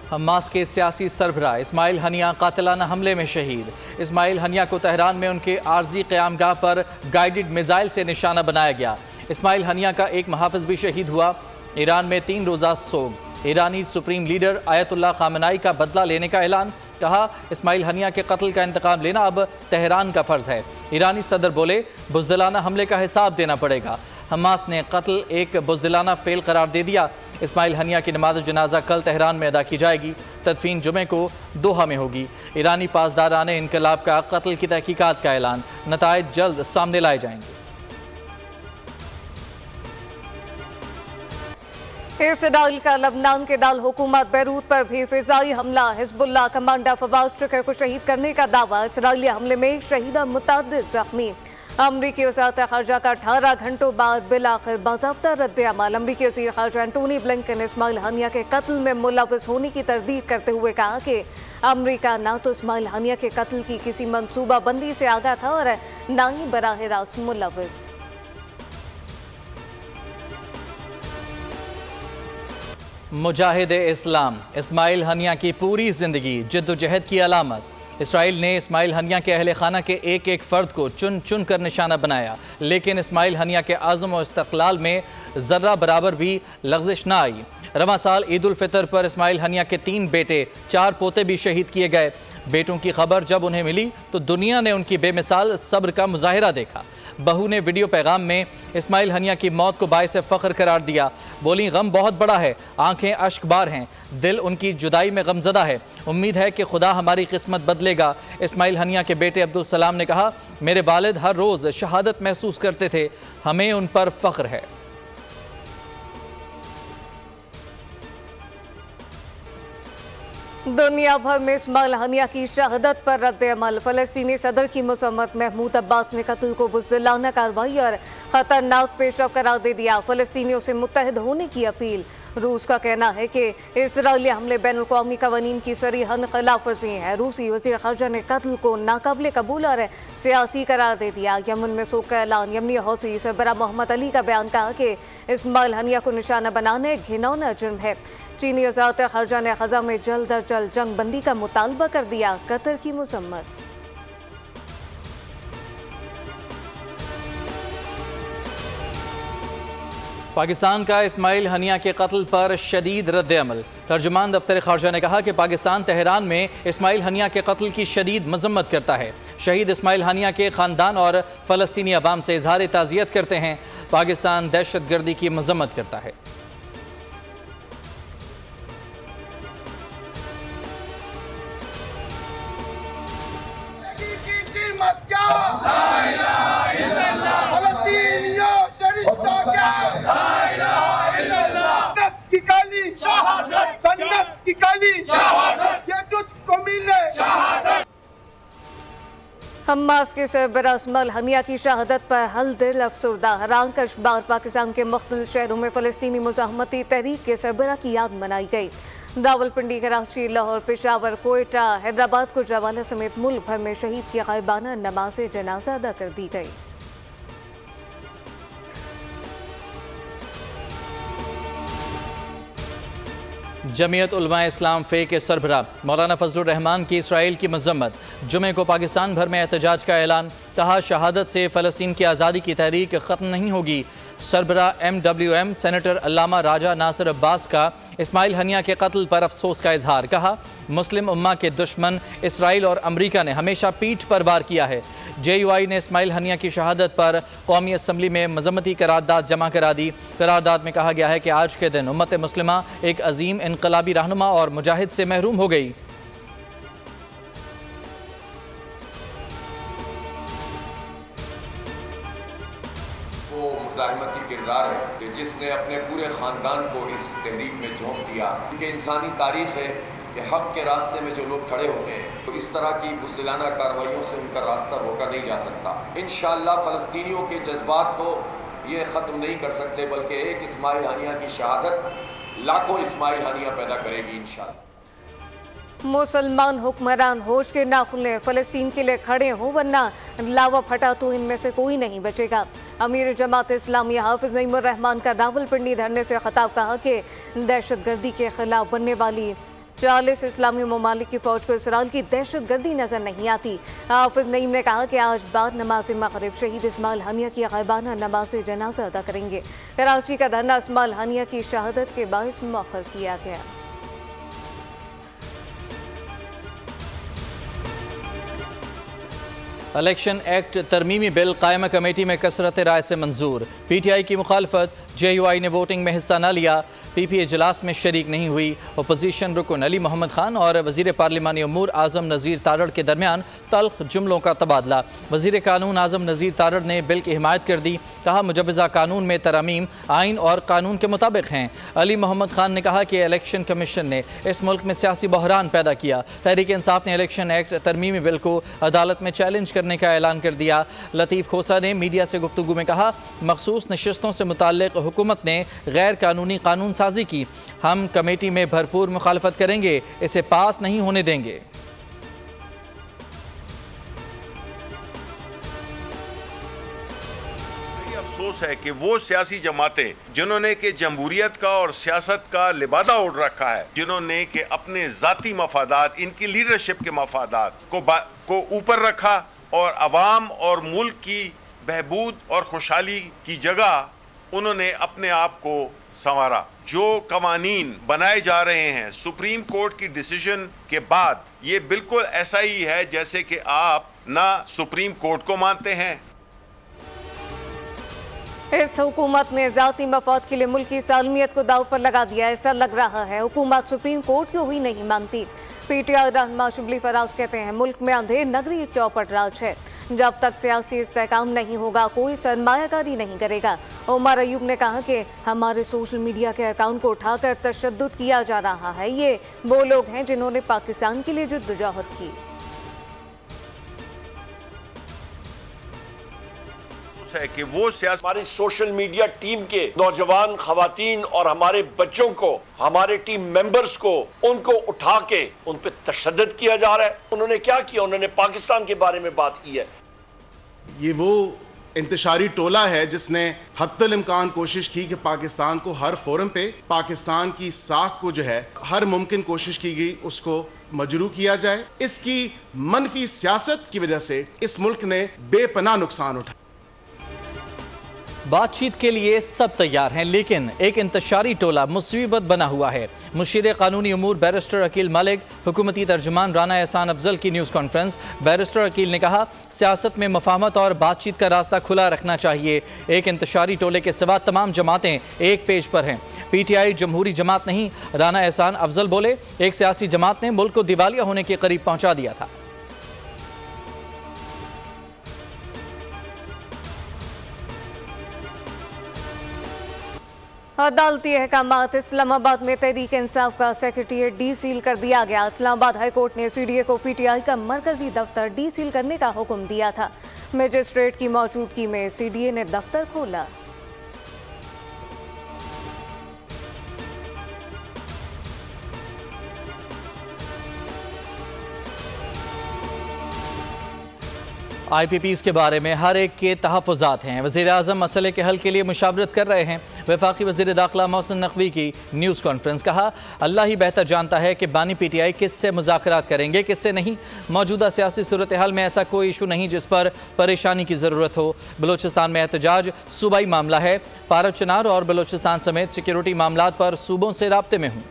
Hamas के सियासी सरबराह Ismail Haniyeh कातिलाना हमले में शहीद। इस्माइल हनिया को तेहरान में उनके आर्जी क़यामगाह पर गाइडेड मिसाइल से निशाना बनाया गया। इस्माइल हनिया का एक मुहाफ़िज भी शहीद हुआ। ईरान में 3 रोज़ा सोग। ईरानी सुप्रीम लीडर आयतुल्लाह खामेनी का बदला लेने का ऐलान। कहा, इस्माइल हनिया के कत्ल का इंतकाम लेना अब तेहरान का फ़र्ज़ है। ईरानी सदर बोले, बुज़दिलाना हमले का हिसाब देना पड़ेगा। हमास ने कत्ल एक बुज़दिलाना फेल करार दे दिया। इस्माइल हनिया की नमाज जनाजा कल तेहरान में अदा की जाएगी। तदफीन जुमे को दोहा में होगी। ईरानी पासदारान इनकलाब का कत्ल की तहकीकात का ऐलान। नताइज जल्द सामने लाए जाएंगे। इसराइल का लबनान के दाल हुकूमत बैरूत पर भी फिजाई हमला। हिजबुल्लाह कमांडर फवाद शुक्र को शहीद करने का दावा। इसराइली हमले में शहीदा मुतअद्दिद जख्मी। अमरीकी वज़ारत ख़ारजा का 18 घंटों बाद बिलाखिर बाज़ाब्ता रद्द-ए-अमल। अमरीकी वज़ीर ख़ारजा एंटोनी ब्लिंकन इस्माइल हनिया के कत्ल में मुलव्वस होने की तरदीद करते हुए कहा कि अमरीका ना तो इस्माइल हनिया के कत्ल की किसी मनसूबाबंदी से आगाह था और ना ही बराह रास्त मुलव्वस। मुजाहिद इस्लाम इस्माइल हनिया की पूरी ज़िंदगी जद्दोजहद की अलामत। इसराइल ने इस्माइल हनिया के अहले खाना के एक एक फ़र्द को चुन चुन कर निशाना बनाया, लेकिन इस्माइल हनिया के आज़म और इस्तक़लाल में ज़र्रा बराबर भी लग़ज़िश न आई। रवां साल ईद उल फ़ितर पर इस्माइल हनिया के 3 बेटे 4 पोते भी शहीद किए गए। बेटों की खबर जब उन्हें मिली तो दुनिया ने उनकी बेमिसाल सब्र का मुज़ाहिरा देखा। बहू ने वीडियो पैगाम में इस्माइल हनिया की मौत को बाइस फ़ख्र करार दिया। बोली, गम बहुत बड़ा है, आंखें अश्कबार हैं, दिल उनकी जुदाई में गमज़दा है। उम्मीद है कि खुदा हमारी किस्मत बदलेगा। इस्माइल हनिया के बेटे अब्दुल सलाम ने कहा, मेरे वालिद हर रोज़ शहादत महसूस करते थे, हमें उन पर फ़ख्र है। दुनिया भर में इस्माइल हनिया की शहादत पर रद्द-ए-अमल। फ़लस्तीनी सदर की मज़म्मत। महमूद अब्बास ने कत्ल को बुज़दिलाना कार्रवाई और ख़तरनाक पेशरफ करार दे दिया। फ़लस्तीनियों से मुत्तहिद होने की अपील। रूस का कहना है कि इसराइली हमले बैनुल-अक़वामी क़वानीन की सरीहन खिलाफ वर्जी है। रूसी वज़ीर ख़ारजा ने कत्ल को नाकाबिले कबूल और सियासी करार दे दिया। यमन में सोग का ऐलान। यमनी हौसी सरबराह मोहम्मद अली का बयान। कहा कि इस्माइल हनिया को निशाना बनाने घिनौना जुर्म है। चीनी वज़ारत ख़ारजा ने ग़ज़ा में जल्द अज जल्द जंग बंदी का मुतालबा कर दिया। कतर की मज़म्मत। पाकिस्तान का इस्माइल हनिया के कत्ल पर शदीद रद्द-ए-अमल। तर्जुमान दफ्तर ख़ारजा ने कहा कि पाकिस्तान तेहरान में इस्माइल हनिया के कत्ल की शदीद मज़म्मत करता है। शहीद इस्माइल हनिया के ख़ानदान और फ़लस्तीनी अवाम से इज़हार ताज़ियत करते हैं। पाकिस्तान दहशतगर्दी की मज़म्मत करता है। हमास के सरबराह इस्माइल हनिया की शहादत पर हल दिल अफसरदा। हरांक अशबार पाकिस्तान के मुख्तलिफ शहरों में फ़लस्तीनी मुज़ाहमती तहरीक के सरबराह की याद मनाई गई। रावलपिंडी, कराची, लाहौर, पेशावर, कोयटा, हैदराबाद, गुजरांवाला समेत मुल्क भर में शहीद की गायबाना नमाज जनाजा अदा कर दी गई। जमीयत उलमा इस्लाम फ़े के सरबराह मौलाना फजलुर रहमान की इसराइल की मज़म्मत। जुमे को पाकिस्तान भर में एहतजाज का ऐलान। कहा, शहादत से फ़लस्तीन की आज़ादी की तहरीक ख़त्म नहीं होगी। सरबराह MWM सेनेटर अल्लामा राजा नासिर अब्बास का इस्माइल हनिया के कत्ल पर अफसोस का इजहार। कहा, मुस्लिम उम्मा के दुश्मन इसराइल और अमरीका ने हमेशा पीठ पर वार किया है। JUI ने इस्माइल हनिया की शहादत पर कौमी असम्बली में मज़म्मती करारदाद जमा करा दी। करारदाद में कहा गया है कि आज के दिन उम्मत मुस्लिमा एक अजीम इनकलाबी रहनुमा और मुजाहिद से महरूम हो गई। वो मुज़ाहिमती किरदार है कि जिसने अपने पूरे ख़ानदान को इस तहरीक में झोंक दिया। कि इंसानी तारीख़ है कि हक़ के रास्ते में जो लोग खड़े होते हैं तो इस तरह की बुज़दिलाना कार्रवाइयों से उनका रास्ता रोका नहीं जा सकता। इंशाअल्लाह फ़लस्तीनियों के जज्बात को ये ख़त्म नहीं कर सकते, बल्कि एक इस्माइल हनिया की शहादत लाखों इस्माइल हनिया पैदा करेगी इंशाअल्लाह। मुसलमान हुक्मरान होश के ना खुलें, फ़लस्तीन के लिए खड़े हों, वरना लावा फटा तो इनमें से कोई नहीं बचेगा। अमीर जमात इस्लामी हाफिज़ नईमुर रहमान का रावलपिंडी धरने से खिताब। कहा कि दहशतगर्दी के खिलाफ बनने वाली 40 इस्लामी ममालिक की फौज को इसराइल की दहशतगर्दी नजर नहीं आती। हाफिज नईम ने कहा कि आज बाद नमाज मगरिब शहीद इस्माइल हनिया की गैबाना नमाज जनाजा अदा करेंगे। कराची का धरना इस्माइल हनिया की शहादत के बाइस मुअख्खर किया गया। इलेक्शन एक्ट तरमीमी बिल कायमा कमेटी में कसरत राय से मंजूर। PTI की मुखालफत, JUI ने वोटिंग में हिस्सा न लिया। PPA इजलास में शरीक नहीं हुई। अपोजिशन रुकन अली मोहम्मद खान और वजीर पार्लिमानी अमूर आजम नज़ीर तारड़ के दरमियान तल्ख जुमलों का तबादला। वजीर कानून आजम नज़ीर तारड़ ने बिल की हिमायत कर दी। कहा मुजवज़ा कानून में तरमीम आइन और कानून के मुताबिक हैं। अली मोहम्मद खान ने कहा कि इलेक्शन कमीशन ने इस मुल्क में सियासी बहरान पैदा किया। तहरीक इंसाफ ने इलेक्शन एक्ट तरमीमी बिल को अदालत में चैलेंज करने का ऐलान कर दिया। लतीफ़ खोसा ने मीडिया से गुफ्तगू में कहा मखसूस नशिस्तों से मुताल्लिक़ हुकूमत ने गैर कानूनी कानून साजी की। हम कमेटी में भरपूर मुखालफत करेंगे, इसे पास नहीं होने देंगे। अफसोस है कि वो सियासी जमातें जिन्होंने के जमहूरियत का और सियासत का लिबादा ओढ़ रखा है, जिन्होंने के अपने जाती मफादात, इनकी लीडरशिप के मफादात को ऊपर रखा और अवाम और मुल्क की बहबूद और खुशहाली की जगह उन्होंने अपने आप को संवारा। जो कवानीन बनाए जा रहे हैं सुप्रीम कोर्ट की डिसीजन के बाद, ये बिल्कुल ऐसा ही है जैसे कि आप ना सुप्रीम कोर्ट को मानते हैं। इस हुकूमत ने जाती मफाद के लिए मुल्क की सालमियत को दाव पर लगा दिया। ऐसा लग रहा है हुकूमत सुप्रीम कोर्ट को ही नहीं मानती। PTI रहनुमा शुबली फराज कहते हैं मुल्क में अंधेर नगरी चौपट राज है। जब तक सियासी इस्तेहकाम नहीं होगा कोई सरमायाकारी नहीं करेगा। उमर अयूब ने कहा कि हमारे सोशल मीडिया के अकाउंट को उठाकर तशद्दुद किया जा रहा है। ये वो लोग हैं जिन्होंने पाकिस्तान के लिए जद्दोजहद की। है कि वो हमारी सोशल मीडिया टीम के नौजवान खवातीन और हमारे बच्चों को, हमारे टीम मेंबर्स को, उनको उठा के उन पे तशद्दुद किया जा रहा है। उन्होंने क्या किया? उन्होंने पाकिस्तान के बारे में बात की है। ये वो इंतशारी टोला है जिसने हद्दुल इम्कान कोशिश की कि पाकिस्तान को हर फोरम पे पाकिस्तान की साख को जो है हर मुमकिन कोशिश की गई उसको मजरू किया जाए। इसकी मनफी सियासत की वजह से इस मुल्क ने बेपनाह नुकसान उठाया। बातचीत के लिए सब तैयार हैं, लेकिन एक इंतशारी टोला मुसीबत बना हुआ है। मुशीर कानूनी अमूर बैरिस्टर अकील मलिक, हुकूमती तर्जुमान राना एहसान अफजल की न्यूज़ कॉन्फ्रेंस। बैरिस्टर अकील ने कहा सियासत में मफाहमत और बातचीत का रास्ता खुला रखना चाहिए। एक इंतशारी टोले के सिवा तमाम जमातें एक पेज पर हैं। PTI जमहूरी जमात नहीं। राना एहसान अफजल बोले एक सियासी जमात ने मुल्क को दिवालिया होने के करीब पहुँचा दिया था। अदालती अहकामात। इस्लामाबाद में तहरीक इंसाफ का सेक्रेटेरिएट डी सील कर दिया गया। इस्लामाबाद हाई कोर्ट ने CDA को PTI का मरकजी दफ्तर डी सील करने का हुक्म दिया था। मजिस्ट्रेट की मौजूदगी में CDA ने दफ्तर खोला। IPPs के बारे में हर एक के तहफ़्फ़ुज़ात हैं। वज़ीर आज़म मसले के हल के लिए मुशावरत कर रहे हैं। वफाकी वज़ीर दाखिला मोहसिन नकवी की न्यूज़ कॉन्फ्रेंस। कहा अल्लाह ही बेहतर जानता है कि बानी PTI किससे मुज़ाकरात करेंगे किससे नहीं। मौजूदा सियासी सूरत हाल में ऐसा कोई इशू नहीं जिस पर परेशानी की ज़रूरत हो। बलूचिस्तान में एहतजाज सूबाई मामला है। पारा चनार और बलूचिस्तान समेत सिक्योरिटी मामलात पर सूबों से राब्ते में हूँ।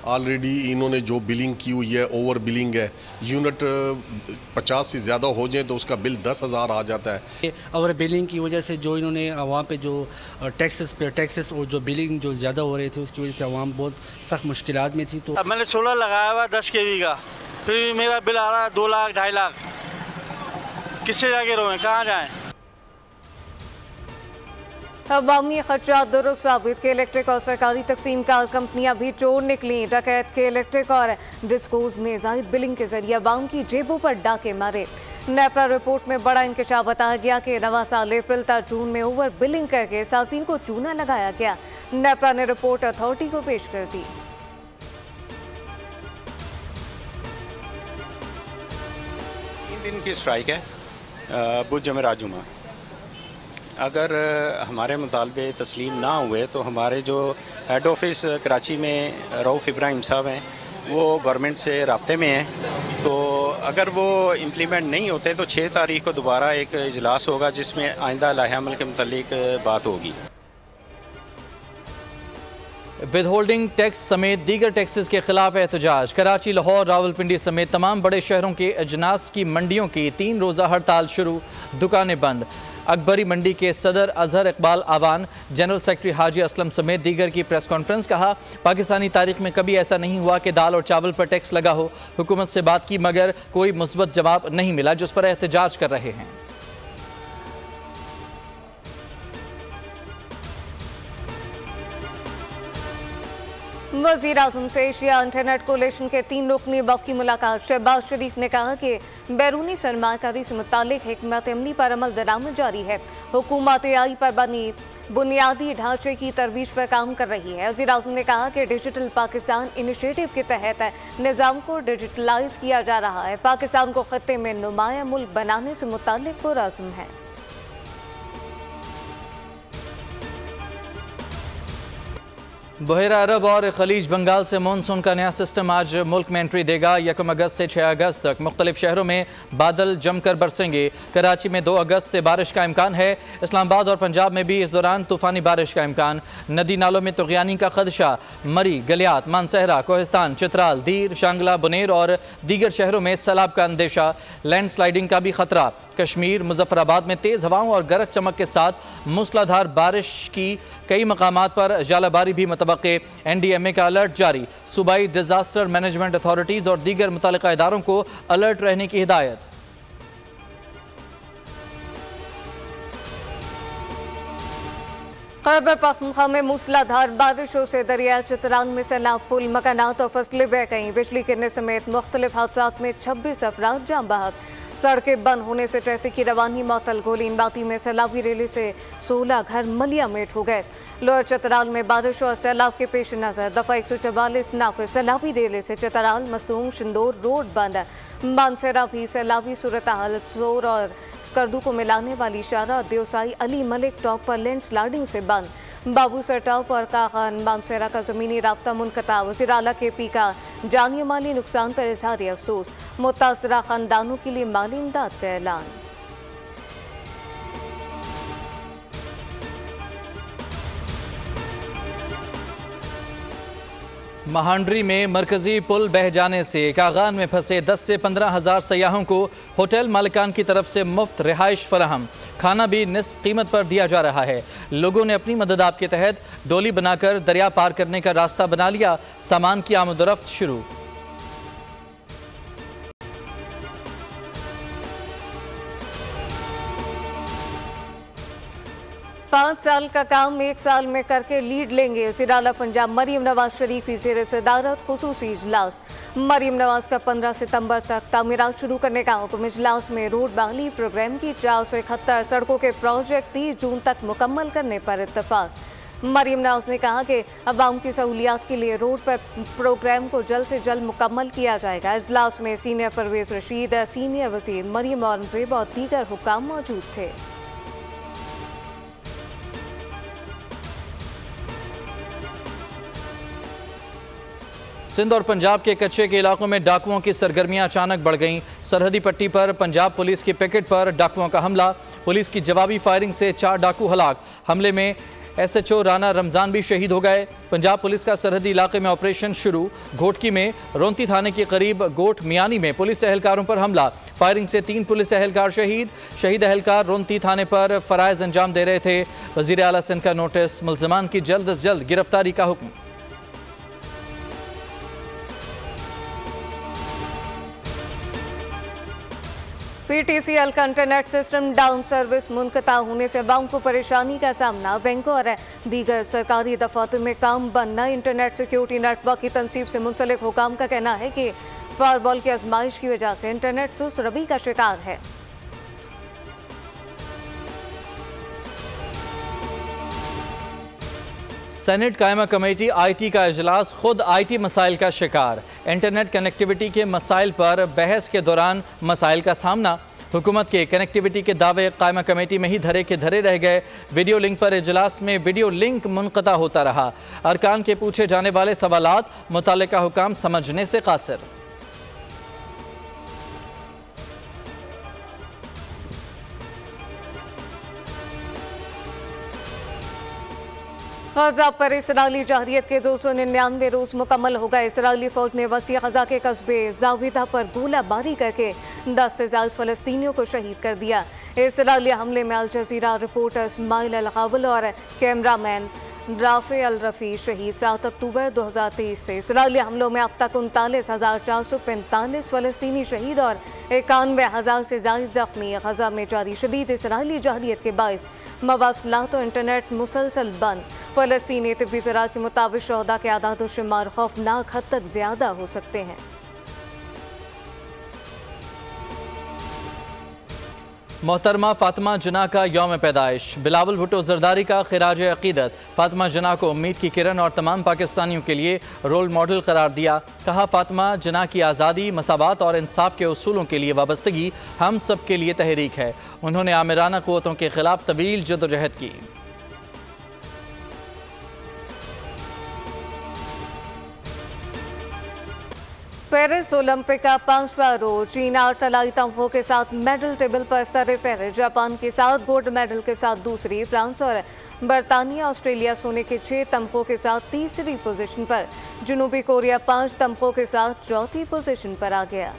ऑलरेडी इन्होंने जो बिलिंग की हुई है ओवर बिलिंग है। यूनिट 50 से ज़्यादा हो जाए तो उसका बिल 10,000 आ जाता है। ओवर बिलिंग की वजह से जो इन्होंने आवाम पे जो टैक्सेस और जो बिलिंग जो ज़्यादा हो रहे थे उसकी वजह से आवाम बहुत सख्त मुश्किलात में थी। तो अब मैंने सोलर लगाया हुआ 10 kV का, फिर मेरा बिल आ रहा है 2 लाख 2.5 लाख। किससे जाके रोएं, कहाँ जाएँ? अवामी खर्चात दुरुस्त साबित के इलेक्ट्रिक और सरकारी तकसीम कार कंपनियां भी चोर निकली। डकैत के इलेक्ट्रिक और डिस्कोज ने जायद बिलिंग के जरिए अवाम की जेबों पर डाके मारे। नेपरा रिपोर्ट में बड़ा इंकशाफ बताया गया कि रवा साल अप्रैल तक जून में ओवर बिलिंग करके सार्फिन को चूना लगाया गया। नेपरा ने रिपोर्ट अथॉरिटी को पेश कर दी। 3 दिन की स्ट्राइक है भुज में राजू में। अगर हमारे मुतालबे तस्लीम ना हुए तो हमारे जो हेड ऑफिस कराची में रऊफ़ इब्राहिम साहब हैं वो गवर्नमेंट से राब्ते में हैं, तो अगर वो इम्प्लीमेंट नहीं होते तो 6 तारीख को दोबारा एक इजलास होगा जिसमें आइंदा लाहे अमल के मुतालिक बात होगी। विदहोल्डिंग टैक्स समेत दीगर टैक्सेस के खिलाफ एहतजाज। कराची, लाहौर, रावलपिंडी समेत तमाम बड़े शहरों के अजनास की मंडियों की 3 रोज़ा हड़ताल शुरू, दुकानें बंद। अकबरी मंडी के सदर अजहर इकबाल आवान, जनरल सेक्रेटरी हाजी असलम समेत दीगर की प्रेस कॉन्फ्रेंस। कहा, पाकिस्तानी तारीख में कभी ऐसा नहीं हुआ कि दाल और चावल पर टैक्स लगा हो। हुकूमत से बात की मगर कोई मुस्बत जवाब नहीं मिला, जिस पर एहतजाज कर रहे हैं। वज़ीर-ए-आज़म से एशिया इंटरनेट कोलिशन के 3 रुकनी वफ़ की मुलाकात। शहबाज शरीफ ने कहा कि बैरूनी सरमाकारी से मुतालिक हिकमत अमली पर अमल दरामद जारी है। हुकूमत AI पर बनी बुनियादी ढांचे की तरवीज पर काम कर रही है। वज़ीर-ए-आज़म ने कहा कि डिजिटल पाकिस्तान इनिशिएटिव के तहत निज़ाम को डिजिटलाइज किया जा रहा है। पाकिस्तान को खत्ते में नुमाया मुल्क बनाने से मुतालिक पुरअज़्म है। बहरा अरब और खलीज बंगाल से मानसून का नया सिस्टम आज मुल्क में एंट्री देगा। 1 अगस्त से 6 अगस्त तक मुख्तलिफ शहरों में बादल जमकर बरसेंगे। कराची में 2 अगस्त से बारिश का इम्कान है। इस्लामाबाद और पंजाब में भी इस दौरान तूफानी बारिश का इम्कान। नदी नालों में तुग़यानी का खदशा। मरी, गलियात, मानसहरा, कोहिस्तान, चित्राल, दीर, शांगला, बुनेर और दीगर शहरों में सैलाब का अंदेशा। लैंड स्लाइडिंग का भी खतरा। कश्मीर, मुजफ्फराबाद में तेज़ हवाओं और गरज चमक के साथ मूसलाधार बारिश की कई मकामात पर जालाबारी भी मुतवक्के। NDMA का अलर्ट जारी। सूबाई डिजास्टर मैनेजमेंट अथॉरिटीज़ और दीगर मुतल्लिका इदारों को अलर्ट रहने की हिदायत। खैबर पख्तूनख्वा में मूसलाधार बारिशों से दरिया चित्राल में सैलाब, पुल, मकानात और फसलें बह गईं। बिजली गिरने समेत मुख्तलिफ हादसात में 26 अफराद जान बहक। सड़कें बंद होने से ट्रैफिक की रवानी मअतल। गोलीनबाती में सैलाबी रैली से 16 घर मलियामेट हो गए। लोअर चतराल में बारिश और सैलाब के पेश नज़र दफ़ा 144 नाफिज सैलाबी रैली से चतराल, मस्तूम, शिंदोर रोड बंद है। मानसरा भी सैलाबी सूरत हाल। सोर और स्कर्दू को मिलाने वाली शारा देवसाई अली मलिक टॉप पर लैंड स्लाइडिंग से बंद। बाबू सर टॉप और काखान मानसरा का ज़मीनी राब्ता मुनक़ता। वज़ीर आला KP का जानी माली नुकसान पर इज़हार अफसोस। मुतासरा ख़ानदानों के लिए माली इमदाद का ऐलान। महांडरी में मरकजी पुल बह जाने से कागान में फंसे 10 से 15 हज़ार सयाहों को होटल मालिकान की तरफ से मुफ्त रिहाइश फराहम। खाना भी निस्फ कीमत पर दिया जा रहा है। लोगों ने अपनी मदद आप के तहत डोली बनाकर दरिया पार करने का रास्ता बना लिया। सामान की आमदोरफ्त शुरू। 5 साल का काम 1 साल में करके लीड लेंगे। वज़ीर आला पंजाब मरीम नवाज शरीफ की ज़ेर सदारत खुसूसी इजलास। मरीम नवाज का 15 सितंबर तक तामीरात शुरू करने का हुक्म। इजलास में रोड बहाली प्रोग्राम की 471 सड़कों के प्रोजेक्ट 30 जून तक मुकम्मल करने पर इत्तफाक। मरीम नवाज ने कहा कि अवाम की सहूलियात के लिए रोड पर प्रोग्राम को जल्द से जल्द मुकम्मल किया जाएगा। इजलास में सीनियर परवेज रशीद, सीनियर वज़ीर मरीम औरंगज़ेब और दीगर हुक्काम मौजूद थे। सिंध और पंजाब के कच्चे के इलाकों में डाकुओं की सरगर्मियां अचानक बढ़ गईं। सरहदी पट्टी पर पंजाब पुलिस की पिकेट पर डाकुओं का हमला। पुलिस की जवाबी फायरिंग से 4 डाकू हलाक। हमले में SHO राना रमज़ान भी शहीद हो गए। पंजाब पुलिस का सरहदी इलाके में ऑपरेशन शुरू। घोटकी में रोंती थाने के करीब गोट मियानी में पुलिस एहलकारों पर हमला। फायरिंग से 3 पुलिस एहलकार शहीद। शहीद एहलकार रोंती थाने पर फ़राइज़ अंजाम दे रहे थे। वज़ीर आला सिंध का नोटिस, मुल्ज़िमान की जल्द अज जल्द गिरफ्तारी का हुक्म। PTCL का इंटरनेट सिस्टम डाउन, सर्विस मुनक़ता होने से अवाम को परेशानी का सामना। बैंकों और दीगर सरकारी दफातर में काम बंद। नए इंटरनेट सिक्योरिटी नेटवर्क की तनसीब से मुंसलिक हुकाम का कहना है कि फायरवॉल की आजमाइश की वजह से इंटरनेट सुस्त रवि का शिकार है। सेनेट कायमा कमेटी IT का इजलास खुद IT मसाइल का शिकार। इंटरनेट कनेक्टिविटी के मसाइल पर बहस के दौरान मसाइल का सामना। हुकूमत के कनेक्टिविटी के दावे कायमा कमेटी में ही धरे के धरे रह गए। वीडियो लिंक पर इजलास में वीडियो लिंक मुनक़ता होता रहा। अरकान के पूछे जाने वाले सवालात मुतालिका हुकाम समझने से कासिर। गजा पर इसराइली जहरियत के 299 रोज मुकम्मल हो गए। इसराइली फौज ने वसी गजा के कस्बे जाविदा पर गोलाबारी करके 10 से ज्यादा फलस्तीनियों को शहीद कर दिया। इसराइली हमले में अल जजीरा रिपोर्टर इस्माइल अल गावल और कैमरामैन राफे अल रफ़ी शहीद। 7 अक्टूबर 2023 से इसराइली हमलों में अब तक 39,445 फलस्तीनी शहीद और 91,000 से ज्यादा जख्मी। गजा में जारी शदीद इसराइली जहरियत के बायस मवासलात और इंटरनेट मुसलसल बंद। फलस्तीनी तिब्बी ज़राअत के मुताबिक शहदा के आदाद व शुमार खौफनाक हद तक ज्यादा हो सकते हैं। मोहतरमा फातिमा जिन्ना का यौम पैदाइश। बिलावल भुट्टो जरदारी का खिराज अकीदत। फातिमा जिन्ना को उम्मीद की किरण और तमाम पाकिस्तानियों के लिए रोल मॉडल करार दिया। कहा, फातिमा जिन्ना की आज़ादी, मसावात और इंसाफ के उसूलों के लिए वाबस्तगी हम सब के लिए तहरीक है। उन्होंने आमिराना क़ुव्वतों के खिलाफ तवील जदोजहद की। पेरिस ओलंपिक का 5वां रोज चीन 8 तलाई तमगों के साथ मेडल टेबल पर सर पैर। जापान के साथ गोल्ड मेडल के साथ दूसरी, फ्रांस और बरतानिया ऑस्ट्रेलिया सोने के 6 तमगों के साथ तीसरी पोजीशन पर। जनूबी कोरिया 5 तमगों के साथ चौथी पोजीशन पर आ गया।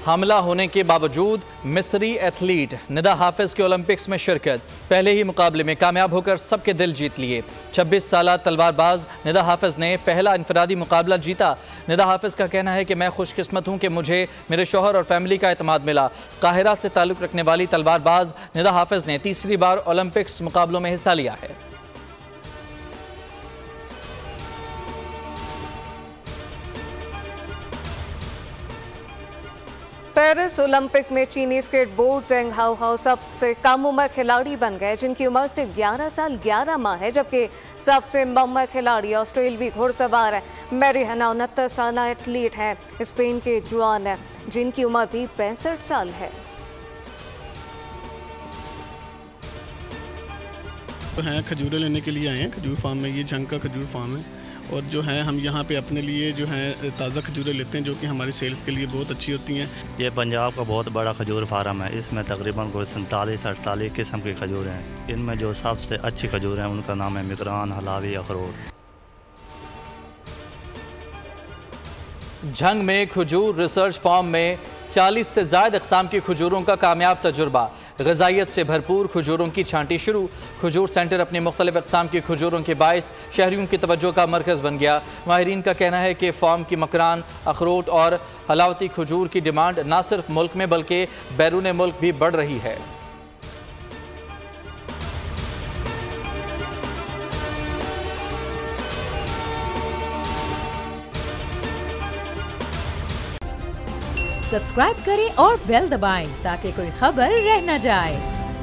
हमला होने के बावजूद मिस्री एथलीट निदा हाफिज के ओलंपिक्स में शिरकत। पहले ही मुकाबले में कामयाब होकर सबके दिल जीत लिए। 26 साला तलवारबाज निदा हाफिज ने पहला इनफरादी मुकाबला जीता। निदा हाफिज का कहना है कि मैं खुशकिस्मत हूं कि मुझे मेरे शौहर और फैमिली का एतमाद मिला। काहिरा से ताल्लुक़ रखने वाली तलवारबाज निदा हाफिज ने तीसरी बार ओलंपिक्स मुकाबलों में हिस्सा लिया है। पेरिस ओलंपिक में चीनी स्केटबोर्ड जेंग हाओ सबसे कम उम्र खिलाड़ी बन गए, जिनकी उम्र सिर्फ 11 साल 11 माह है। जबकि सबसे कम उम्र खिलाड़ी ऑस्ट्रेलवी घुड़सवार मैरी हना 69 साल एथलीट है। स्पेन के जुआन है, जिनकी उम्र भी 65 साल है। खजूरें लेने के लिए आए हैं खजूर फार्म में। ये जंग का खजूर फार्म है और जो है हम यहाँ पे अपने लिए जो है ताज़ा खजूरें लेते हैं, जो कि हमारी सेहत के लिए बहुत अच्छी होती हैं। ये पंजाब का बहुत बड़ा खजूर फार्म है। इसमें तकरीबन कोई 47-48 किस्म की खजूर हैं। इनमें जो सबसे अच्छी खजूर हैं उनका नाम है मिगरान, हलावी, अखरोट। झंग में खजूर रिसर्च फार्म में 40 से ज़ायद अक़साम की खजूरों का कामयाब तजुर्बा। ग़िज़ाइयत से भरपूर खजूरों की छांटी शुरू। खजूर सेंटर अपनी मुख्तलिफ अक़साम की खजूरों के बायस शहरियों की तवज्जो का मरकज़ बन गया। माहिरीन का कहना है कि फार्म की मकरान, अखरोट और हलावती खजूर की डिमांड न सिर्फ मुल्क में बल्कि बैरून मुल्क भी बढ़ रही है। सब्सक्राइब करें और बेल दबाएं ताकि कोई खबर रह न जाए।